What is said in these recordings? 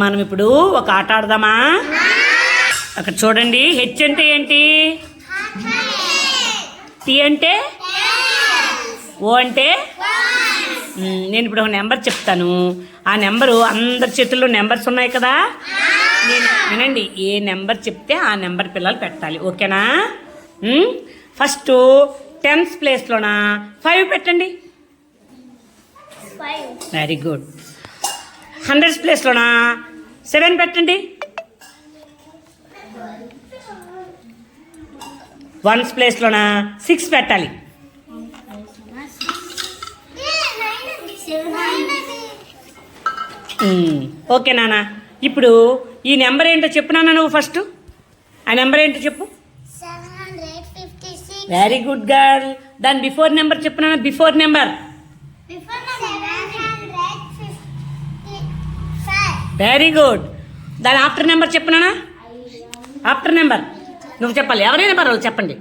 మనం ఇప్పుడు ఒక ఆట ఆడదామా? అక్కడ చూడండి. హెచ్ అంటే ఏంటి? టీ అంటే? ఓ అంటే? నేను ఇప్పుడు ఒక నెంబర్ చెప్తాను. ఆ నెంబరు అందరి చేతుల్లో నెంబర్స్ ఉన్నాయి కదా, నేను వినండి. ఏ నెంబర్ చెప్తే ఆ నెంబర్ పిల్లలు పెట్టాలి. ఓకేనా? ఫస్ట్ టెన్స్ ప్లేస్లోనా 5 పెట్టండి. Very good. హండ్రెడ్స్ ప్లేస్లోనా 7 పెట్టండి. వన్స్ ప్లేస్లోనా 6 పెట్టాలి. ఓకే నాన్న. ఇప్పుడు ఈ నెంబర్ ఏంటో చెప్పు నాన్న. నువ్వు ఫస్ట్ ఆ నెంబర్ ఏంటో చెప్పు. Very good girl. దాని బిఫోర్ నెంబర్ చెప్పు నాన్న. Before number. Very good. దాని ఆఫ్టర్ నెంబర్ చెప్పు నాన్న. ఆఫ్టర్ నెంబర్ నువ్వు చెప్పాలి. ఎవరైనా పర్వాలేదు చెప్పండి.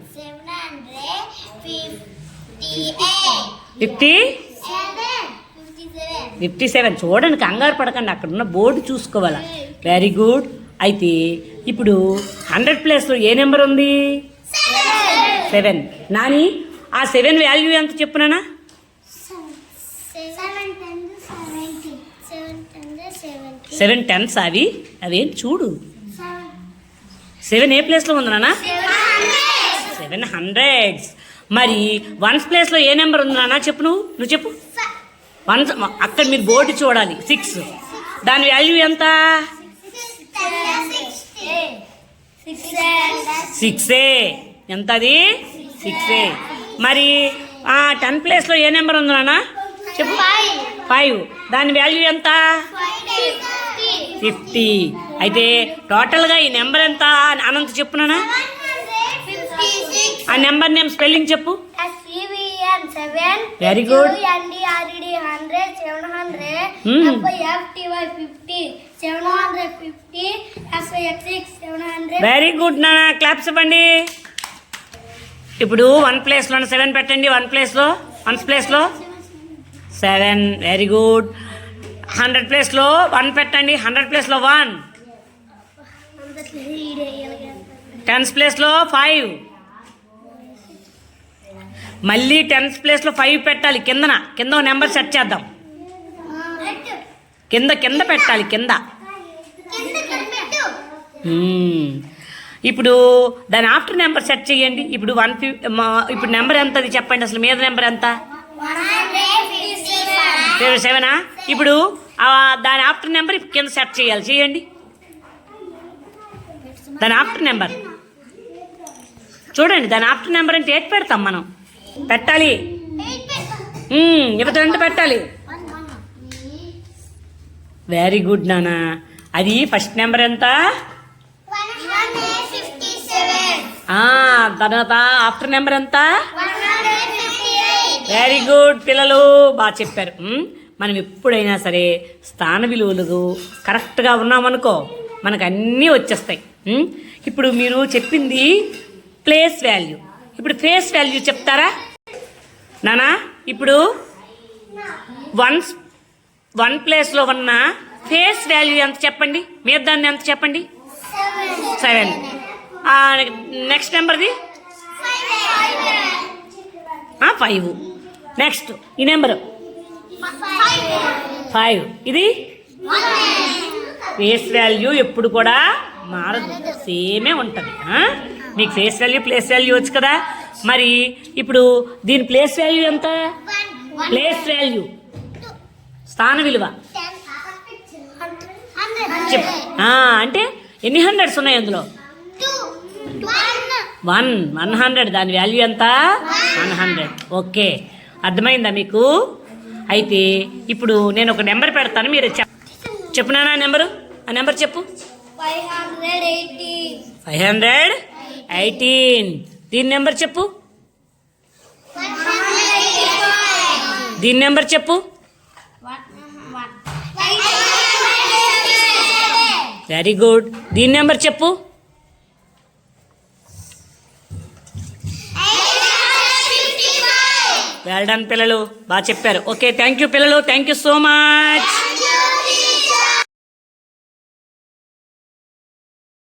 57. చూడండి, కంగారు పడకండి, అక్కడ ఉన్న బోర్డు చూసుకోవాలా. Very good. అయితే ఇప్పుడు 100 ప్లేస్లో ఏ నెంబర్ ఉంది? 7. నాని ఆ 7 వాల్యూ ఎంత చెప్పునా? 7 10s. అవేం చూడు. 7 ఏ ప్లేస్లో ఉంది నాన్న? 700s. మరి వన్స్ ప్లేస్లో ఏ నెంబర్ ఉంది నాన్న? చెప్పు. నువ్వు చెప్పు. వన్స్ అక్కడ మీరు బోర్డు చూడాలి. 6. దాని వాల్యూ ఎంత? 6. ఎంత అది? 6. మరి 10 ప్లేస్లో ఏ నెంబర్ ఉంది నాన్న? చెప్పు. 5. దాని వాల్యూ ఎంత? 50. అయితే టోటల్గా ఈ నెంబర్ ఎంత అనంత చెప్పు నాన్న. ఆ నెంబర్ నేమ్ స్పెల్లింగ్ చెప్పు. Very good. వెరీ గుడ్ నాన్న. క్లాప్స్ ఇవ్వండి. ఇప్పుడు 1 ప్లేస్లో 7 పెట్టండి. 1 ప్లేస్లో 7. Very good. 100 ప్లేస్లో 1 పెట్టండి. 100 ప్లేస్లో 1. 10s ప్లేస్లో 5. మళ్ళీ 10s ప్లేస్లో 5 పెట్టాలి. కింద నెంబర్ సెట్ చేద్దాం. కింద పెట్టాలి. ఇప్పుడు దాని ఆఫ్టర్ నెంబర్ సెట్ చేయండి. ఇప్పుడు 150. ఇప్పుడు నెంబర్ ఎంత అది చెప్పండి. అసలు మీద నెంబర్ ఎంత? 7. ఇప్పుడు దాని ఆఫ్టర్ నెంబర్ కింద సెట్ చేయండి. దాని ఆఫ్టర్ నెంబర్ చూడండి. దాని ఆఫ్టర్ నెంబర్ అంటే 8 పెడతాం మనం. పెట్టాలి. 22 పెట్టాలి. వెరీ గుడ్ నాన్న. అది ఫస్ట్ నెంబర్ ఎంత? తర్వాత ఆఫ్టర్ నెంబర్ ఎంత? వెరీ గుడ్ పిల్లలు, బాగా చెప్పారు. మనం ఎప్పుడైనా సరే స్థాన విలువలు కరెక్ట్గా ఉన్నామనుకో మనకు అన్నీ వచ్చేస్తాయి. ఇప్పుడు మీరు చెప్పింది ప్లేస్ వాల్యూ. ఇప్పుడు ఫేస్ వాల్యూ చెప్తారా నానా? ఇప్పుడు 1 ప్లేస్లో ఉన్న ఫేస్ వాల్యూ ఎంత చెప్పండి. మీద దాన్ని ఎంత చెప్పండి? 7. నెక్స్ట్ నెంబర్ది 5. నెక్స్ట్ ఈ నెంబరు 5. ఇది ఫేస్ వాల్యూ ఎప్పుడు కూడా మారదు, సేమే ఉంటుంది. మీకు ఫేస్ వాల్యూ ప్లేస్ వాల్యూ వచ్చు కదా. మరి ఇప్పుడు దీని ప్లేస్ వాల్యూ ఎంత? ప్లేస్ వాల్యూ స్థాన విలువ చెప్పు. అంటే ఎన్ని హండ్రెడ్స్ ఉన్నాయి అందులో? 100. దాని వాల్యూ ఎంత? 100. ఓకే, అర్థమైందా మీకు? అయితే ఇప్పుడు నేను ఒక నెంబర్ పెడతాను, మీరు చెప్పునా నెంబరు. ఆ నెంబర్ చెప్పు. 518. దీని నెంబర్ చెప్పు. దీని నెంబర్ చెప్పు. Very good. దీని నెంబర్ చెప్పు. వెల్ డన్ పిల్లలు, బాగా చెప్పారు. ఓకే, థ్యాంక్ యూ పిల్లలు, థ్యాంక్ యూ సో మచ్.